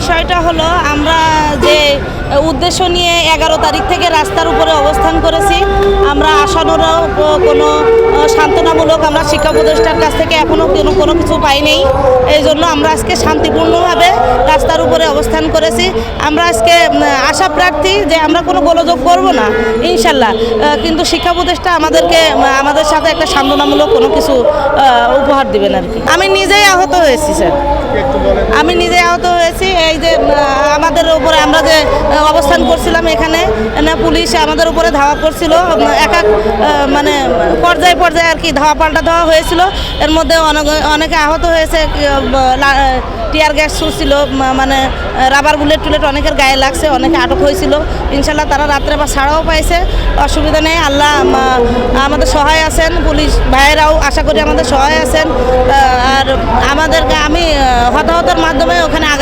বিষয়টা হলো আমরা যে উদ্দেশ্য নিয়ে 11 তারিখ থেকে রাস্তার উপরে অবস্থান করেছি, আমরা আসানোরও কোনো সান্ত্বনামূলক আমরা শিক্ষা উপদেষ্টার কাছ থেকে এখনও কোনো কিছু পাইনি। এই জন্য আমরা আজকে শান্তিপূর্ণভাবে রাস্তার উপরে অবস্থান করেছি। আমরা আজকে আশা প্রার্থী যে আমরা কোনো গোলযোগ করব না ইনশাল্লাহ, কিন্তু শিক্ষা উপদেষ্টা আমাদের সাথে একটা সান্ত্বনামূলক কোনো কিছু উপহার দিবেন আর কি। আমি নিজেই আহত হয়েছি স্যার, আমি নিজে আহত হয়েছি। এই যে আমাদের উপরে আমরা যে অবস্থান করছিলাম এখানে পুলিশ আমাদের উপরে ধাওয়া করছিল, মানে পর্যায়ে পর্যায়ে আর কি ধাওয়া পাল্টা দেওয়া হয়েছিল। এর মধ্যে অনেকে আহত হয়েছে, টিয়ার গ্যাস ছুটছিল, মানে রাবার বুলেট টুলেট অনেকের গায়ে লাগছে, অনেকে আটক হয়েছিল। ইনশাল্লাহ তারা রাত্রে বা ছাড়াও পাইছে, অসুবিধা নেই। আল্লাহ আমাদের সহায় আছেন, পুলিশ ভাইয়েরাও আশা করি আমাদের সহায় আছেন। আর আমি হতাহতের মাধ্যমে ওখানে আঘাত